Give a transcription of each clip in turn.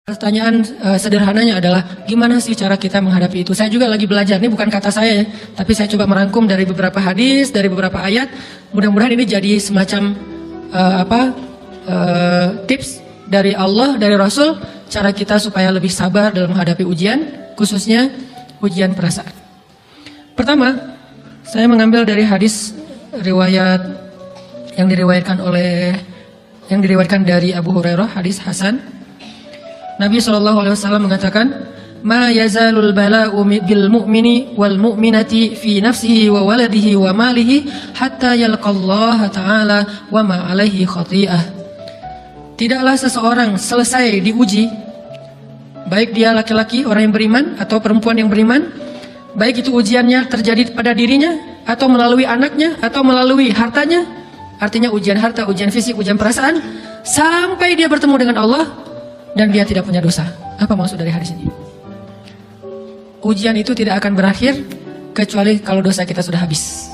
Pertanyaan sederhananya adalah gimana sih cara kita menghadapi itu? Saya juga lagi belajar, ini bukan kata saya ya, tapi saya coba merangkum dari beberapa hadis, dari beberapa ayat. Mudah-mudahan ini jadi semacam tips dari Allah, dari Rasul, cara kita supaya lebih sabar dalam menghadapi ujian, khususnya ujian perasaan. Pertama, saya mengambil dari hadis riwayat yang diriwayatkan dari Abu Hurairah, hadis Hasan. Nabi SAW mengatakan, "Ma yazalul bala'u bil mu'mini wal mu'minati fi nafsihi wa waladihi wa malihi hatta yalqallaha ta'ala wa ma alaihi khati'ah." Tidaklah seseorang selesai diuji, baik dia laki-laki, orang yang beriman, atau perempuan yang beriman, baik itu ujiannya terjadi pada dirinya, atau melalui anaknya, atau melalui hartanya, artinya ujian harta, ujian fisik, ujian perasaan, sampai dia bertemu dengan Allah, dan dia tidak punya dosa. Apa maksud dari hadis ini? Ujian itu tidak akan berakhir kecuali kalau dosa kita sudah habis.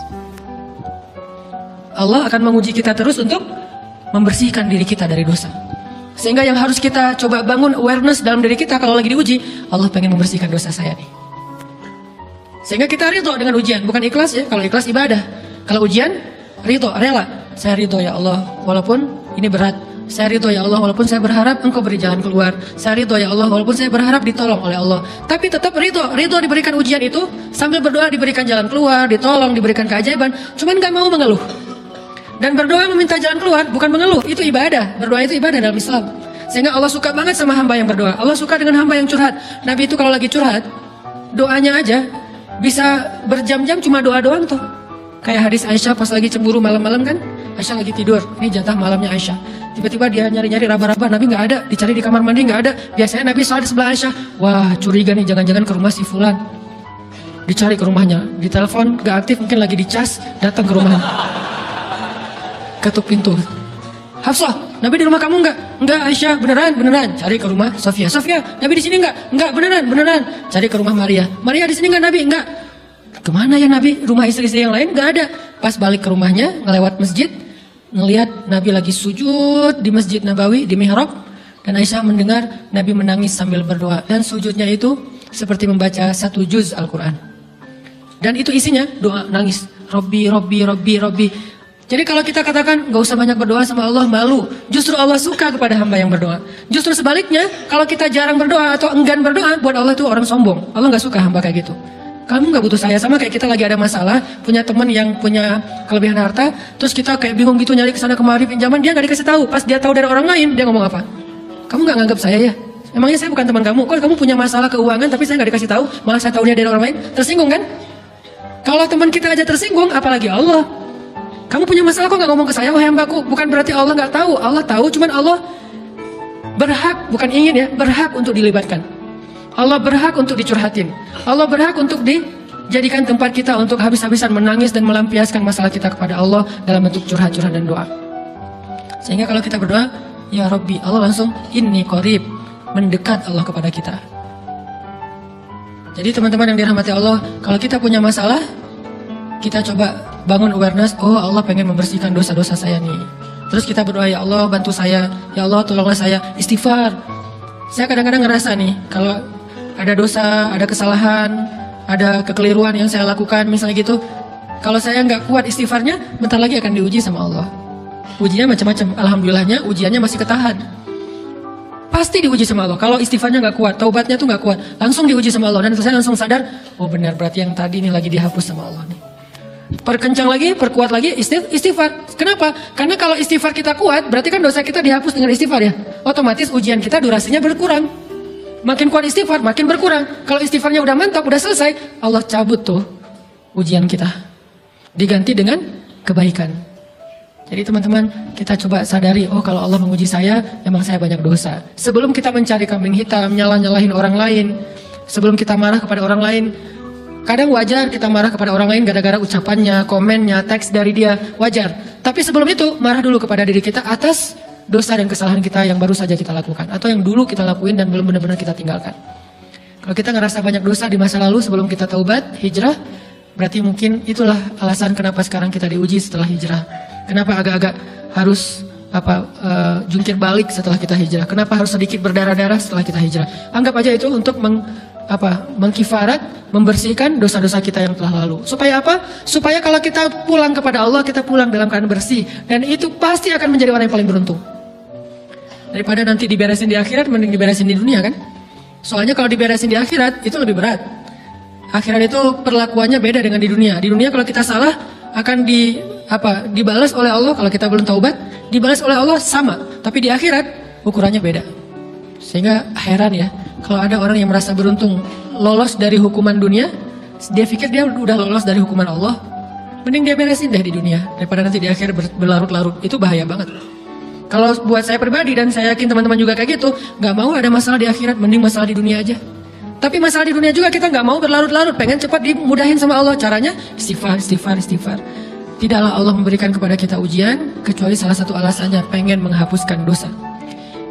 Allah akan menguji kita terus untuk membersihkan diri kita dari dosa. Sehingga yang harus kita coba bangun awareness dalam diri kita kalau lagi diuji, Allah pengen membersihkan dosa saya nih. Sehingga kita ridho dengan ujian, bukan ikhlas ya. Kalau ikhlas ibadah, kalau ujian ridho, rela. Saya ridho ya Allah, walaupun ini berat. Saya ridho ya Allah walaupun saya berharap Engkau beri jalan keluar. Saya ridho ya Allah walaupun saya berharap ditolong oleh Allah. Tapi tetap ridho diberikan ujian itu, sambil berdoa diberikan jalan keluar, ditolong, diberikan keajaiban. Cuman gak mau mengeluh. Dan berdoa meminta jalan keluar, bukan mengeluh. Itu ibadah, berdoa itu ibadah dalam Islam. Sehingga Allah suka banget sama hamba yang berdoa. Allah suka dengan hamba yang curhat. Nabi itu kalau lagi curhat, doanya aja bisa berjam-jam cuma doa doang tuh. Kayak hadis Aisyah pas lagi cemburu malam-malam kan, Aisyah lagi tidur, ini jatah malamnya Aisyah. Tiba-tiba dia nyari-nyari raba-raba, Nabi nggak ada, dicari di kamar mandi nggak ada. Biasanya Nabi sholat di sebelah Aisyah. Wah, curiga nih, jangan-jangan ke rumah si Fulan. Dicari ke rumahnya, ditelepon nggak aktif, mungkin lagi dicas, datang ke rumahnya. Ketuk pintu. Hafsah, Nabi di rumah kamu nggak? Nggak Aisyah, beneran. Cari ke rumah Sofia, Nabi di sini nggak? Nggak, beneran. Cari ke rumah Maria di sini nggak Nabi? Nggak. Kemana ya Nabi? Rumah istri-istri yang lain nggak ada. Pas balik ke rumahnya, ngelewat masjid, ngelihat Nabi lagi sujud di Masjid Nabawi, di mihrab, dan Aisyah mendengar Nabi menangis sambil berdoa, dan sujudnya itu seperti membaca 1 juz Al-Quran. Dan itu isinya doa nangis, Robbi. Jadi kalau kita katakan gak usah banyak berdoa sama Allah, malu, justru Allah suka kepada hamba yang berdoa. Justru sebaliknya, kalau kita jarang berdoa atau enggan berdoa, buat Allah itu orang sombong. Allah gak suka hamba kayak gitu. Kamu gak butuh saya, sama kayak kita lagi ada masalah, punya teman yang punya kelebihan harta, terus kita kayak bingung gitu nyari kesana kemari pinjaman, dia gak dikasih tahu. Pas dia tahu dari orang lain, dia ngomong apa? Kamu gak nganggap saya ya? Emangnya saya bukan teman kamu? Kok kamu punya masalah keuangan tapi saya gak dikasih tahu, malah saya tahunya dari orang lain? Tersinggung kan? Kalau teman kita aja tersinggung, apalagi Allah. Kamu punya masalah kok gak ngomong ke saya, wahai hambaku? Bukan berarti Allah gak tahu, Allah tahu, cuman Allah berhak, bukan ingin ya, berhak untuk dilibatkan. Allah berhak untuk dicurhatin. Allah berhak untuk dijadikan tempat kita untuk habis-habisan menangis dan melampiaskan masalah kita kepada Allah dalam bentuk curhat-curhat dan doa. Sehingga kalau kita berdoa, ya Rabbi, Allah langsung inni qarib, mendekat Allah kepada kita. Jadi teman-teman yang dirahmati Allah, kalau kita punya masalah, kita coba bangun awareness, oh Allah pengen membersihkan dosa-dosa saya nih. Terus kita berdoa, ya Allah bantu saya, ya Allah tolonglah saya, istighfar. Saya kadang-kadang ngerasa nih, kalau ada dosa, ada kesalahan, ada kekeliruan yang saya lakukan, misalnya gitu, kalau saya nggak kuat istighfarnya, bentar lagi akan diuji sama Allah. Ujinya macam-macam, alhamdulillahnya ujiannya masih ketahan. Pasti diuji sama Allah. Kalau istighfarnya nggak kuat, taubatnya tuh nggak kuat, langsung diuji sama Allah. Dan saya langsung sadar, oh benar, berarti yang tadi ini lagi dihapus sama Allah nih. Perkencang lagi, perkuat lagi istighfar. Kenapa? Karena kalau istighfar kita kuat, berarti kan dosa kita dihapus dengan istighfar ya. Otomatis ujian kita durasinya berkurang. Makin kuat istighfar, makin berkurang. Kalau istighfarnya udah mantap, udah selesai, Allah cabut tuh ujian kita, diganti dengan kebaikan. Jadi teman-teman, kita coba sadari, oh kalau Allah menguji saya, emang saya banyak dosa. Sebelum kita mencari kambing hitam, nyalah-nyalahin orang lain, sebelum kita marah kepada orang lain, kadang wajar kita marah kepada orang lain gara-gara ucapannya, komennya, teks dari dia, wajar. Tapi sebelum itu, marah dulu kepada diri kita atas dosa dan kesalahan kita yang baru saja kita lakukan, atau yang dulu kita lakuin dan belum benar-benar kita tinggalkan. Kalau kita ngerasa banyak dosa di masa lalu sebelum kita taubat, hijrah, berarti mungkin itulah alasan kenapa sekarang kita diuji setelah hijrah. Kenapa agak-agak harus jungkir balik setelah kita hijrah? Kenapa harus sedikit berdarah-darah setelah kita hijrah? Anggap aja itu untuk mengkifarat, membersihkan dosa-dosa kita yang telah lalu. Supaya apa? Supaya kalau kita pulang kepada Allah, kita pulang dalam keadaan bersih. Dan itu pasti akan menjadi orang yang paling beruntung. Daripada nanti diberesin di akhirat, mending diberesin di dunia kan? Soalnya kalau diberesin di akhirat, itu lebih berat. Akhirat itu perlakuannya beda dengan di dunia. Di dunia kalau kita salah, akan dibalas oleh Allah. Kalau kita belum taubat, dibalas oleh Allah sama. Tapi di akhirat, ukurannya beda. Sehingga heran ya, kalau ada orang yang merasa beruntung lolos dari hukuman dunia, dia pikir dia udah lolos dari hukuman Allah, mending dia beresin deh di dunia daripada nanti di akhir berlarut-larut. Itu bahaya banget. Kalau buat saya pribadi dan saya yakin teman-teman juga kayak gitu, nggak mau ada masalah di akhirat, mending masalah di dunia aja. Tapi masalah di dunia juga kita nggak mau berlarut-larut, pengen cepat dimudahin sama Allah. Caranya istighfar. Tidaklah Allah memberikan kepada kita ujian kecuali salah satu alasannya pengen menghapuskan dosa.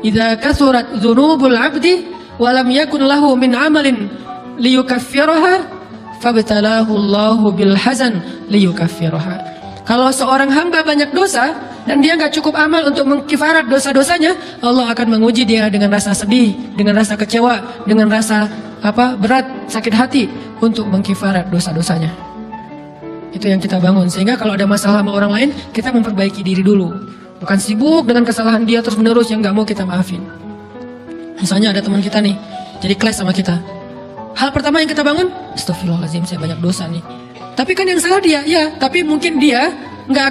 Idza kathurat dzunubul 'abdi wa lam yakun lahu min 'amalin liyukaffiraha fabtalahu Allahu bil hazan liyukaffiraha. Kalau seorang hamba banyak dosa dan dia nggak cukup amal untuk mengkifarat dosa-dosanya, Allah akan menguji dia dengan rasa sedih, dengan rasa kecewa, dengan rasa berat, sakit hati untuk mengkifarat dosa-dosanya. Itu yang kita bangun. Sehingga kalau ada masalah sama orang lain, kita memperbaiki diri dulu. Bukan sibuk dengan kesalahan dia terus menerus yang nggak mau kita maafin. Misalnya ada teman kita nih, jadi clash sama kita. Hal pertama yang kita bangun, astagfirullahaladzim, saya banyak dosa nih. Tapi kan yang salah dia, ya. Tapi mungkin dia nggak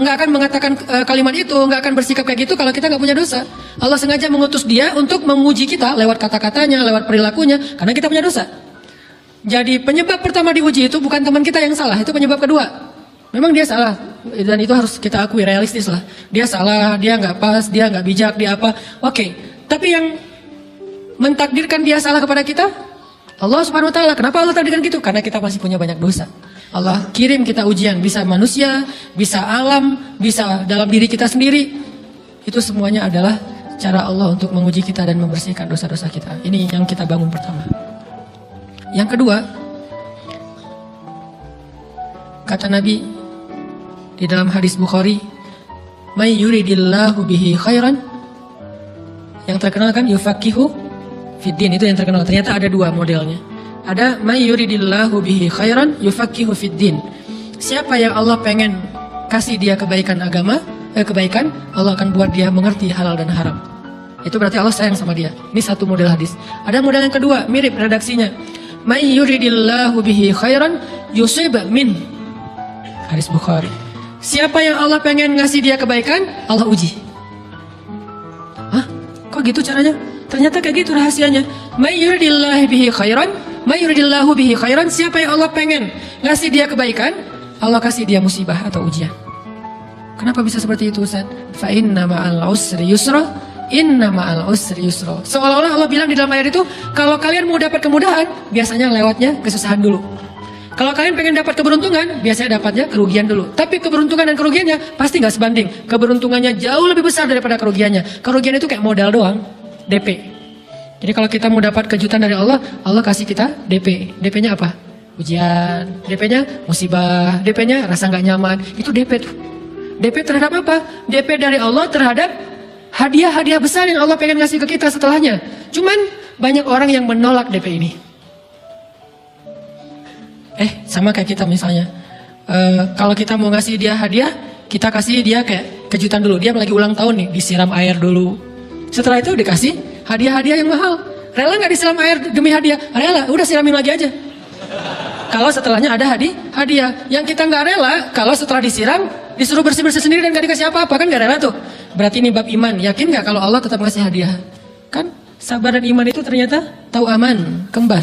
akan mengatakan kalimat itu, nggak akan bersikap kayak gitu kalau kita nggak punya dosa. Allah sengaja mengutus dia untuk menguji kita lewat kata-katanya, lewat perilakunya, karena kita punya dosa. Jadi penyebab pertama diuji itu bukan teman kita yang salah, itu penyebab kedua. Memang dia salah, dan itu harus kita akui, realistis lah. Dia salah, dia nggak pas, dia nggak bijak, dia apa. Oke, tapi yang mentakdirkan dia salah kepada kita, Allah Subhanahu Wa Taala. Kenapa Allah takdirkan gitu? Karena kita masih punya banyak dosa. Allah kirim kita ujian, bisa manusia, bisa alam, bisa dalam diri kita sendiri. Itu semuanya adalah cara Allah untuk menguji kita dan membersihkan dosa-dosa kita. Ini yang kita bangun pertama. Yang kedua, kata Nabi di dalam hadis Bukhari, "May yuridillahu bihi khairan." Yang terkenal kan yufaqihu fiddin, itu yang terkenal. Ternyata ada dua modelnya. Ada may yuridillahu bihi khairan yufaqihu fiddin. Siapa yang Allah pengen kasih dia kebaikan agama, kebaikan, Allah akan buat dia mengerti halal dan haram. Itu berarti Allah sayang sama dia. Ini satu model hadis. Ada model yang kedua, mirip redaksinya. May yuridillahu bihi khairan yusib min. Hadis Bukhari. Siapa yang Allah pengen ngasih dia kebaikan, Allah uji. Hah? Kok gitu caranya? Ternyata kayak gitu rahasianya. May yuridillahu bihi khairan, may yuridillahu bihi khairan. Siapa yang Allah pengen ngasih dia kebaikan, Allah kasih dia musibah atau ujian. Kenapa bisa seperti itu, Ustaz? Fa inna ma'al usri yusra, inna ma'al usri yusra. Seolah-olah Allah bilang di dalam ayat itu, kalau kalian mau dapat kemudahan, biasanya lewatnya kesusahan dulu. Kalau kalian pengen dapat keberuntungan, biasanya dapatnya kerugian dulu. Tapi keberuntungan dan kerugiannya pasti nggak sebanding. Keberuntungannya jauh lebih besar daripada kerugiannya. Kerugian itu kayak modal doang, DP. Jadi kalau kita mau dapat kejutan dari Allah, Allah kasih kita DP. DP-nya apa? Ujian. DP-nya musibah. DP-nya rasa nggak nyaman. Itu DP tuh. DP terhadap apa? DP dari Allah terhadap hadiah-hadiah besar yang Allah pengen ngasih ke kita setelahnya. Cuman banyak orang yang menolak DP ini. Sama kayak kita misalnya. Kalau kita mau ngasih dia hadiah, kita kasih dia kayak kejutan dulu. Dia lagi ulang tahun nih, disiram air dulu. Setelah itu dikasih hadiah-hadiah yang mahal. Rela nggak disiram air demi hadiah? Rela, udah siramin lagi aja. Kalau setelahnya ada hadiah. Yang kita nggak rela, kalau setelah disiram, disuruh bersih-bersih sendiri dan gak dikasih apa-apa, kan nggak rela tuh. Berarti ini bab iman. Yakin nggak kalau Allah tetap ngasih hadiah? Kan sabar dan iman itu ternyata tahu aman, kembar.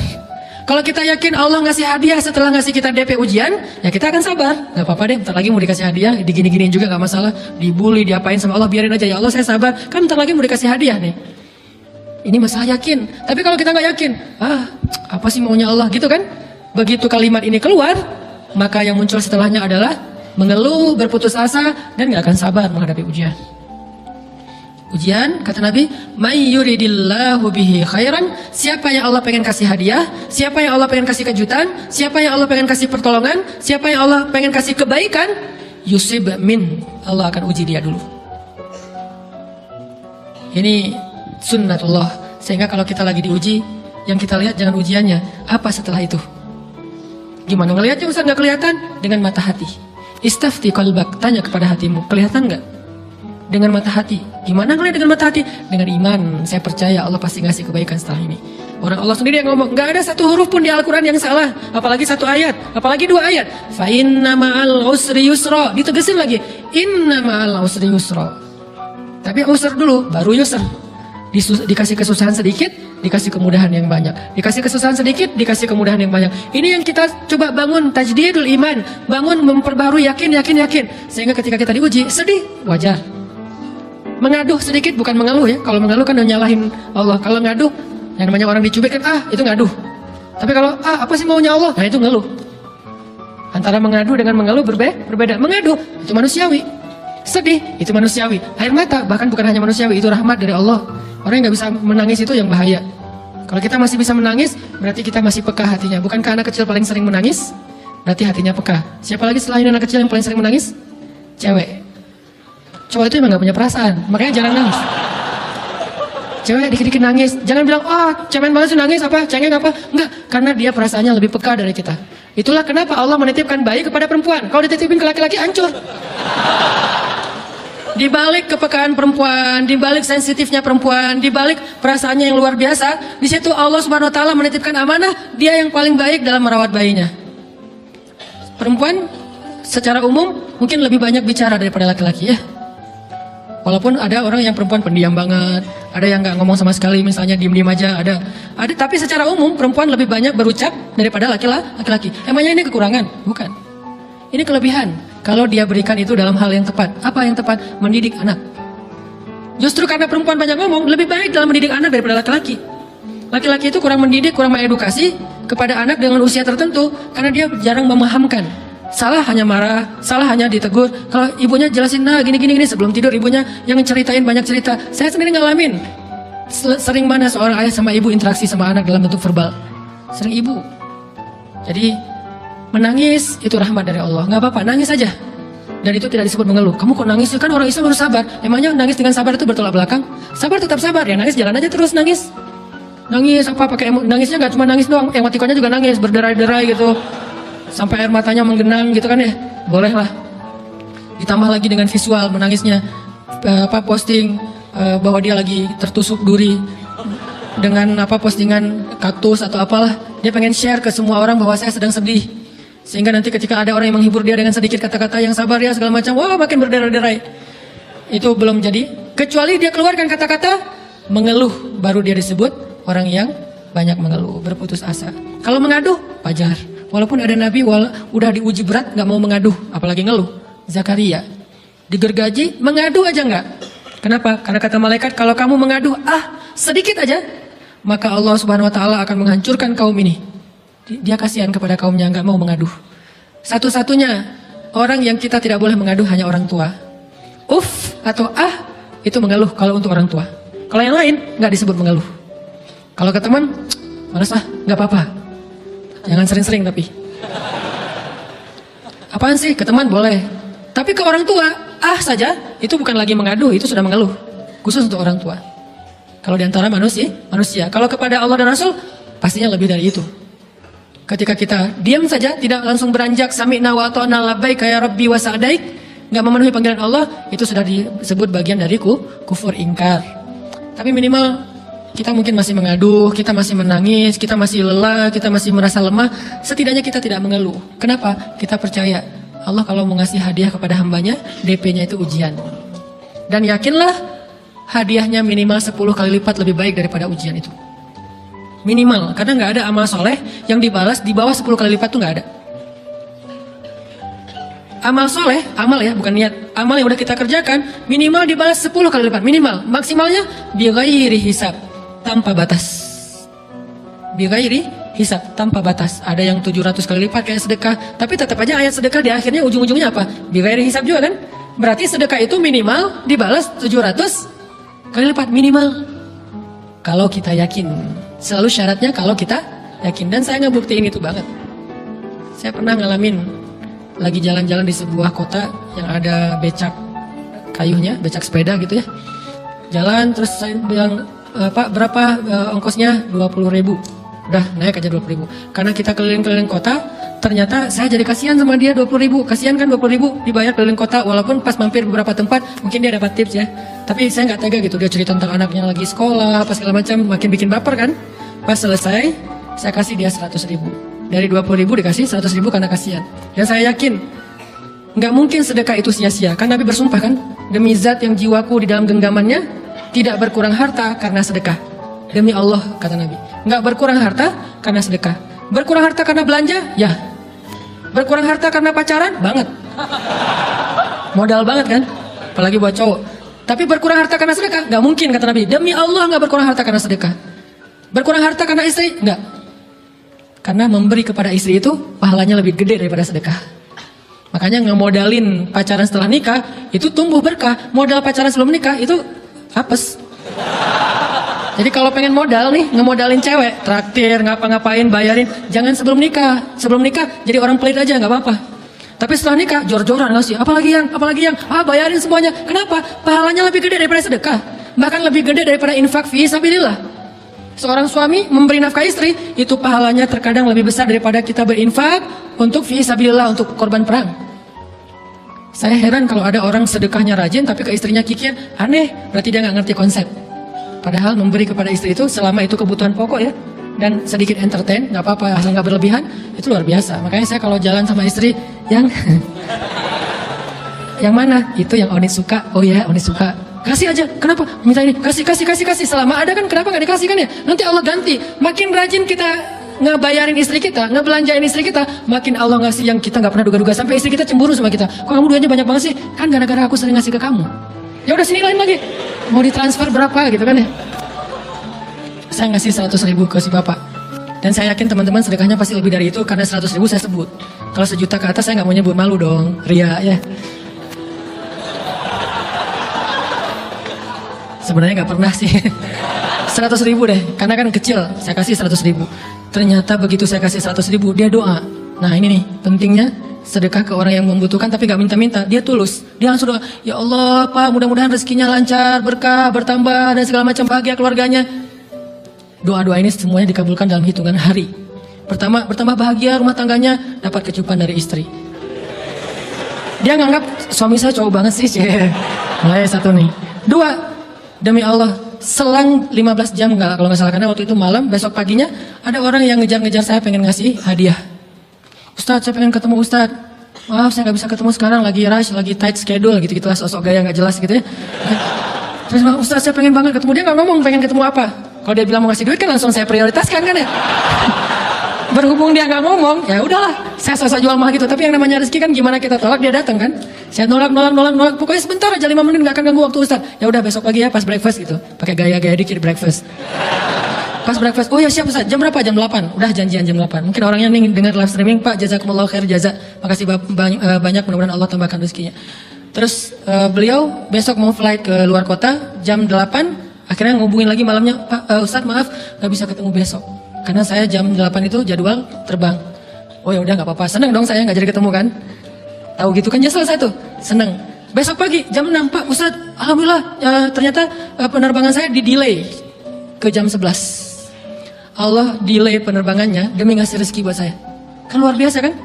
Kalau kita yakin Allah ngasih hadiah setelah ngasih kita DP ujian, ya kita akan sabar. Gak apa-apa deh, bentar lagi mau dikasih hadiah, digini-giniin juga gak masalah. Dibully, diapain sama Allah, biarin aja. Ya Allah saya sabar, kan bentar lagi mau dikasih hadiah nih. Ini masalah yakin. Tapi kalau kita gak yakin, apa sih maunya Allah gitu kan? Begitu kalimat ini keluar, maka yang muncul setelahnya adalah mengeluh, berputus asa, dan gak akan sabar menghadapi ujian. Ujian, kata Nabi, may yuridillahu bihi khairan. Siapa yang Allah pengen kasih hadiah, siapa yang Allah pengen kasih kejutan, siapa yang Allah pengen kasih pertolongan, siapa yang Allah pengen kasih kebaikan, yusib min. Allah akan uji dia dulu. Ini sunnatullah. Sehingga kalau kita lagi diuji, yang kita lihat jangan ujiannya, apa setelah itu. Gimana ngelihatnya Ustaz nggak kelihatan? Dengan mata hati. Istafti qalbak, tanya kepada hatimu, kelihatan nggak? Dengan mata hati. Gimana ngelihat dengan mata hati? Dengan iman, saya percaya Allah pasti ngasih kebaikan setelah ini. Orang Allah sendiri yang ngomong, nggak ada satu huruf pun di Al-Quran yang salah, apalagi satu ayat, apalagi dua ayat. Fa inna ma'al usri yusra, ditegesin lagi, inna ma'al usri yusra. Tapi usr dulu, baru yusr. Dikasih kesusahan sedikit, dikasih kemudahan yang banyak. Dikasih kesusahan sedikit, dikasih kemudahan yang banyak. Ini yang kita coba bangun tajdidul iman, bangun memperbarui yakin. Sehingga ketika kita diuji, sedih, wajar. Mengaduh sedikit bukan mengeluh ya. Kalau mengeluh kan nyalahin Allah. Kalau ngaduh, yang namanya orang dicubit kan itu ngaduh. Tapi kalau apa sih maunya Allah? Nah itu ngeluh. Antara mengadu dengan mengeluh berbeda. Mengaduh itu manusiawi. Sedih itu manusiawi. Air mata bahkan bukan hanya manusiawi, itu rahmat dari Allah. Orang yang nggak bisa menangis itu yang bahaya. Kalau kita masih bisa menangis, berarti kita masih peka hatinya. Bukankah anak kecil paling sering menangis? Berarti hatinya peka. Siapa lagi selain anak kecil yang paling sering menangis? Cewek. Cowok itu emang nggak punya perasaan, makanya jangan nangis. Cewek dikit-dikit nangis, jangan bilang, cemen banget sih nangis apa, cengeng apa. Enggak, karena dia perasaannya lebih peka dari kita. Itulah kenapa Allah menitipkan bayi kepada perempuan. Kalau dititipin ke laki-laki, hancur. Di balik kepekaan perempuan, di balik sensitifnya perempuan, di balik perasaannya yang luar biasa, di situ Allah Subhanahu wa taala menitipkan amanah, dia yang paling baik dalam merawat bayinya. Perempuan secara umum mungkin lebih banyak bicara daripada laki-laki ya. Walaupun ada orang yang perempuan pendiam banget, ada yang nggak ngomong sama sekali, misalnya diem-diem aja, ada. Tapi secara umum perempuan lebih banyak berucap daripada laki-laki. Emangnya ini kekurangan? Bukan. Ini kelebihan. Kalau dia berikan itu dalam hal yang tepat. Apa yang tepat? Mendidik anak. Justru karena perempuan banyak ngomong, lebih baik dalam mendidik anak daripada laki-laki. Laki-laki itu kurang mendidik, kurang mengedukasi kepada anak dengan usia tertentu, karena dia jarang memahamkan. Salah hanya marah, salah hanya ditegur. Kalau ibunya jelasin, gini sebelum tidur ibunya yang ceritain banyak cerita. Saya sendiri ngalamin. Sering mana seorang ayah sama ibu interaksi sama anak dalam bentuk verbal? Sering ibu. Jadi menangis itu rahmat dari Allah. Nggak apa-apa, nangis aja. Dan itu tidak disebut mengeluh. Kamu kok nangis? Kan orang Islam harus sabar. Emangnya nangis dengan sabar itu bertolak belakang? Sabar tetap sabar ya, nangis jalan aja terus nangis. Nangis apa pakai nangisnya nggak cuma nangis doang, emotikonnya juga nangis, berderai-derai gitu. Sampai air matanya menggenang gitu kan ya. Boleh lah. Ditambah lagi dengan visual menangisnya. Posting bahwa dia lagi tertusuk duri dengan postingan kaktus atau apalah. Dia pengen share ke semua orang bahwa saya sedang sedih. Sehingga nanti ketika ada orang yang menghibur dia dengan sedikit kata-kata yang sabar ya segala macam, makin berderai-derai. Itu belum jadi. Kecuali dia keluarkan kata-kata mengeluh, baru dia disebut orang yang banyak mengeluh, berputus asa. Kalau mengaduh, wajar. Walaupun ada nabi udah diuji berat nggak mau mengaduh, apalagi ngeluh. Zakaria digergaji, mengadu aja nggak. Kenapa? Karena kata malaikat, kalau kamu mengadu sedikit aja, maka Allah Subhanahu Wa Taala akan menghancurkan kaum ini. Dia kasihan kepada kaumnya, nggak mau mengaduh. Satu-satunya orang yang kita tidak boleh mengaduh hanya orang tua. Atau itu mengeluh kalau untuk orang tua. Kalau yang lain nggak disebut mengeluh. Kalau ke teman, malas nggak apa-apa. Jangan sering-sering tapi. Apaan sih? Ke teman boleh. Tapi ke orang tua, saja, itu bukan lagi mengaduh, itu sudah mengeluh. Khusus untuk orang tua. Kalau diantara manusia. Kalau kepada Allah dan Rasul, pastinya lebih dari itu. Ketika kita diam saja, tidak langsung beranjak sami'na wa ata'na labbaik ya rabbi wa sa'daik, nggak memenuhi panggilan Allah, itu sudah disebut bagian dari kufur ingkar. Tapi minimal kita mungkin masih mengaduh, kita masih menangis, kita masih lelah, kita masih merasa lemah. Setidaknya kita tidak mengeluh. Kenapa? Kita percaya Allah kalau mau ngasih hadiah kepada hambanya, DP-nya itu ujian. Dan yakinlah hadiahnya minimal 10 kali lipat lebih baik daripada ujian itu. Minimal, karena nggak ada amal soleh yang dibalas di bawah 10 kali lipat tuh nggak ada. Amal soleh, amal ya bukan niat, amal yang udah kita kerjakan minimal dibalas 10 kali lipat, minimal. Maksimalnya bighairi hisab, tanpa batas. Bighairi hisab, tanpa batas. Ada yang 700 kali lipat kayak sedekah, tapi tetap aja ayat sedekah di akhirnya ujung-ujungnya apa? Bighairi hisab juga kan? Berarti sedekah itu minimal dibalas 700 kali lipat, minimal. Kalau kita yakin. Selalu syaratnya kalau kita yakin. Dan saya ngebuktiin itu banget. Saya pernah ngalamin lagi jalan-jalan di sebuah kota yang ada becak kayunya, becak sepeda gitu ya. Jalan terus saya bilang, Pak berapa ongkosnya? 20.000. Udah naik aja 20.000. Karena kita keliling-keliling kota, ternyata saya jadi kasihan sama dia 20.000. Kasihan kan 20.000 dibayar keliling kota, walaupun pas mampir beberapa tempat mungkin dia dapat tips ya. Tapi saya nggak tega gitu, dia cerita tentang anaknya lagi sekolah, apa segala macam, makin bikin baper kan. Pas selesai, saya kasih dia 100.000. Dari 20.000 dikasih 100.000 karena kasihan. Dan saya yakin nggak mungkin sedekah itu sia-sia. Kan Nabi bersumpah kan, demi zat yang jiwaku di dalam genggamannya, tidak berkurang harta karena sedekah. Demi Allah, kata Nabi, nggak berkurang harta karena sedekah. Berkurang harta karena belanja? Ya. Berkurang harta karena pacaran? Banget. Modal banget kan? Apalagi buat cowok. Tapi berkurang harta karena sedekah? Nggak mungkin, kata Nabi. Demi Allah nggak berkurang harta karena sedekah. Berkurang harta karena istri? Nggak. Karena memberi kepada istri itu pahalanya lebih gede daripada sedekah. Makanya ngemodalin pacaran setelah nikah itu tumbuh berkah. Modal pacaran sebelum nikah itu apes. Jadi kalau pengen modal nih, ngemodalin cewek, traktir, ngapa-ngapain, bayarin, jangan sebelum nikah. Sebelum nikah jadi orang pelit aja, nggak apa-apa. Tapi setelah nikah, jor-joran ngasih, apalagi yang, bayarin semuanya. Kenapa? Pahalanya lebih gede daripada sedekah. Bahkan lebih gede daripada infak fi sabilillah. Seorang suami memberi nafkah istri, itu pahalanya terkadang lebih besar daripada kita berinfak untuk fi sabilillah, untuk korban perang. Saya heran kalau ada orang sedekahnya rajin, tapi ke istrinya kikir, aneh, berarti dia nggak ngerti konsep. Padahal memberi kepada istri itu selama itu kebutuhan pokok ya, dan sedikit entertain, nggak apa-apa, asal nggak berlebihan, itu luar biasa. Makanya saya kalau jalan sama istri yang yang mana? Itu yang Oni suka. Oh ya, Oni suka. Kasih aja. Kenapa? Minta ini. Kasih. Selama ada kan, kenapa nggak dikasih kan ya? Nanti Allah ganti. Makin rajin kita ngebayarin istri kita, ngebelanjain istri kita, makin Allah ngasih yang kita nggak pernah duga-duga. Sampai istri kita cemburu sama kita. Kok kamu duitnya banyak banget sih? Kan gara-gara aku sering ngasih ke kamu. Ya udah sini lain lagi. Mau ditransfer berapa gitu kan ya? Saya ngasih 100.000 ke si bapak. Dan saya yakin teman-teman sedekahnya pasti lebih dari itu, karena 100.000 saya sebut. Kalau 1 juta ke atas saya nggak mau nyebut, malu dong, ria ya. Sebenarnya nggak pernah sih. 100.000 deh, karena kan kecil. Saya kasih 100.000. Ternyata begitu saya kasih 100.000, dia doa. Nah ini nih pentingnya sedekah ke orang yang membutuhkan tapi gak minta-minta. Dia tulus, dia langsung doa, ya Allah Pak, mudah-mudahan rezekinya lancar, berkah, bertambah, dan segala macam, bahagia keluarganya. Doa-doa ini semuanya dikabulkan dalam hitungan hari. Pertama, bertambah bahagia rumah tangganya, dapat kecupan dari istri. Dia nganggap suami saya cowok banget sih. Mulai 1 nih. 2, demi Allah, selang 15 jam kalau nggak salah, karena waktu itu malam, besok paginya ada orang yang ngejar-ngejar saya pengen ngasih hadiah. Ustadz, saya pengen ketemu Ustadz. Maaf, saya nggak bisa ketemu sekarang, lagi rush, lagi tight schedule, gitu-gitulah, sosok gaya nggak jelas gitu ya. Terus Ustadz, saya pengen banget ketemu. Dia nggak ngomong pengen ketemu apa. Kalau dia bilang mau ngasih duit kan langsung saya prioritaskan kan ya. Berhubung dia nggak ngomong, ya udahlah, saya sosok jual mahal gitu. Tapi yang namanya rezeki kan gimana kita tolak, dia datang kan. Saya nolak. Pokoknya sebentar aja 5 menit, nggak akan ganggu waktu Ustadz. Ya udah besok pagi ya pas breakfast gitu. Pakai gaya-gaya dikit breakfast. Pas breakfast, oh ya siap Ustaz, jam berapa? Jam 8. Udah janjian jam 8. Mungkin orangnya nih dengar live streaming, Pak, jazakumullah khair jaza. Makasih banyak, mudah-mudahan Allah tambahkan rezekinya. Terus beliau besok mau flight ke luar kota jam 8. Akhirnya ngubungin lagi malamnya, Pak, Ustaz maaf, gak bisa ketemu besok. Karena saya jam 8 itu jadwal terbang. Oh ya udah nggak apa-apa, seneng dong saya nggak jadi ketemu kan. Tahu gitu kan, nyesel saya tuh, seneng. Besok pagi jam 6, Pak, Ustaz, alhamdulillah ternyata penerbangan saya di-delay ke jam 11. Allah delay penerbangannya demi ngasih rezeki buat saya. Kan luar biasa kan?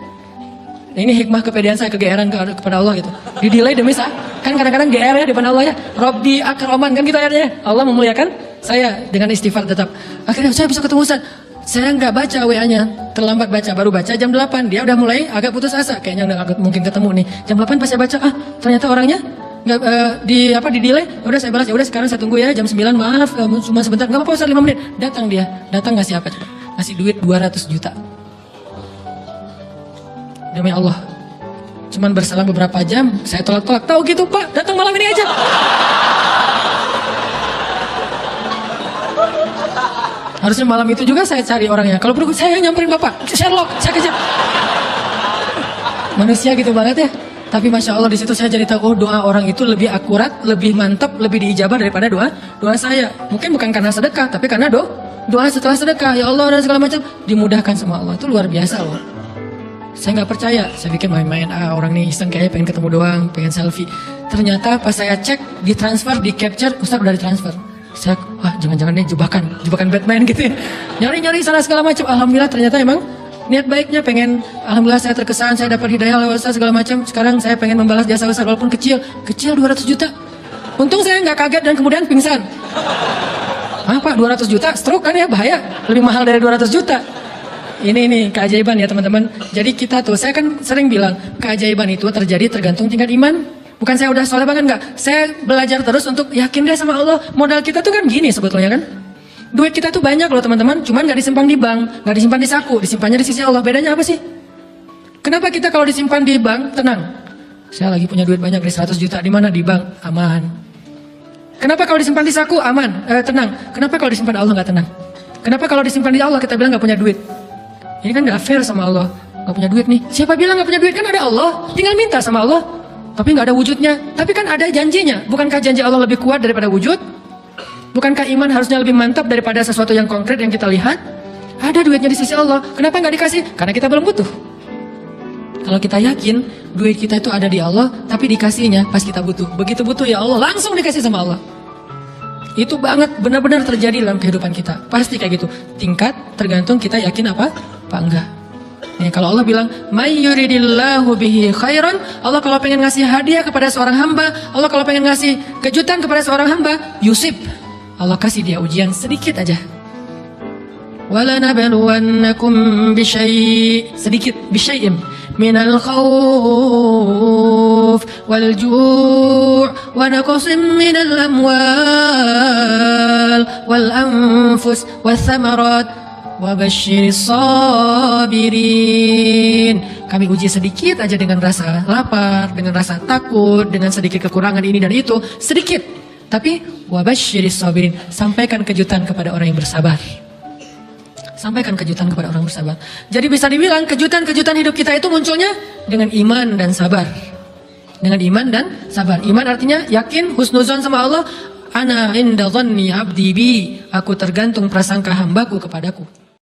Nah, ini hikmah kepedean saya, kegeeran kepada Allah gitu. Di delay demi saya. Kan kadang-kadang GR ya depan Allah ya. Robbi akraman kan gitu ayatnya. Allah memuliakan saya dengan istighfar tetap. Akhirnya saya bisa ketemu Ustaz. Saya nggak baca WA-nya, terlambat baca, baru baca jam 8. Dia udah mulai agak putus asa, kayaknya udah mungkin ketemu nih. Jam 8 pas saya baca, ternyata orangnya nggak di delay. Udah saya balas, ya udah sekarang saya tunggu ya jam 9, maaf cuma sebentar, nggak apa-apa Ustaz, 5 menit. Datang dia, ngasih apa coba? Ngasih duit 200 juta. Demi Allah, cuman berselang beberapa jam saya tolak-tolak. Tahu gitu Pak, datang malam ini aja. Harusnya malam itu juga saya cari orangnya. Kalau perlu saya nyamperin Bapak, Sherlock, saya kejar. Manusia gitu banget ya. Tapi Masya Allah di situ saya jadi tahu, oh doa orang itu lebih akurat, lebih mantap, lebih diijabah daripada doa saya. Mungkin bukan karena sedekah, tapi karena doa setelah sedekah. Ya Allah dan segala macam dimudahkan sama Allah. Itu luar biasa loh. Saya nggak percaya, saya pikir main-main, orang nih iseng kayaknya pengen ketemu doang, pengen selfie. Ternyata pas saya cek, ditransfer, di capture, Ustaz udah ditransfer. Saya, wah jangan-jangan ini jebakan Batman gitu ya. Nyari-nyari sana segala macam. Alhamdulillah ternyata emang niat baiknya pengen, alhamdulillah saya terkesan, saya dapat hidayah lewat Ustaz segala macam. Sekarang saya pengen membalas jasa Ustaz walaupun kecil 200 juta. Untung saya nggak kaget dan kemudian pingsan. Pak 200 juta, stroke kan ya, bahaya. Lebih mahal dari 200 juta. Ini keajaiban ya teman-teman. Jadi kita tuh, saya kan sering bilang, keajaiban itu terjadi tergantung tingkat iman. Bukan saya udah soleh banget, enggak. Saya belajar terus untuk yakin deh sama Allah. Modal kita tuh kan gini sebetulnya kan. Duit kita tuh banyak loh teman-teman, cuman gak disimpan di bank, gak disimpan di saku, disimpannya di sisi Allah. Bedanya apa sih? Kenapa kita kalau disimpan di bank, tenang? Saya lagi punya duit banyak, di 100 juta, di mana? Di bank, aman. Kenapa kalau disimpan di saku, aman, tenang? Kenapa kalau disimpan di Allah gak tenang? Kenapa kalau disimpan di Allah kita bilang gak punya duit? Ini kan gak fair sama Allah. Gak punya duit nih. Siapa bilang gak punya duit? Kan ada Allah. Tinggal minta sama Allah. Tapi gak ada wujudnya. Tapi kan ada janjinya. Bukankah janji Allah lebih kuat daripada wujud? Bukankah iman harusnya lebih mantap daripada sesuatu yang konkret yang kita lihat? Ada duitnya di sisi Allah. Kenapa gak dikasih? Karena kita belum butuh. Kalau kita yakin duit kita itu ada di Allah, tapi dikasihnya pas kita butuh. Begitu butuh ya Allah, langsung dikasih sama Allah. Itu banget benar-benar terjadi dalam kehidupan kita. Pasti kayak gitu. Tingkat tergantung kita yakin apa enggak. Nih, kalau Allah bilang, "May yuridillahu bihi khairan", Allah kalau pengen ngasih hadiah kepada seorang hamba, Allah kalau pengen ngasih kejutan kepada seorang hamba, yusib. Allah kasih dia ujian sedikit aja. Wala nabluwannakum sedikit bisyai'in minal khawf wal ju' wa naqsim minal amwal wal anfus was thamarat wa basyiris sabirin. Kami uji sedikit aja dengan rasa lapar, dengan rasa takut, dengan sedikit kekurangan ini dan itu, sedikit. Tapi wa basyiris sabirin, sampaikan kejutan kepada orang yang bersabar. Sampaikan kejutan kepada orang bersabar. Jadi bisa dibilang kejutan-kejutan hidup kita itu munculnya dengan iman dan sabar. Dengan iman dan sabar. Iman artinya yakin, husnuzon sama Allah. Ana inda dhanni abdi bi. Aku tergantung prasangka hambaku kepadaku.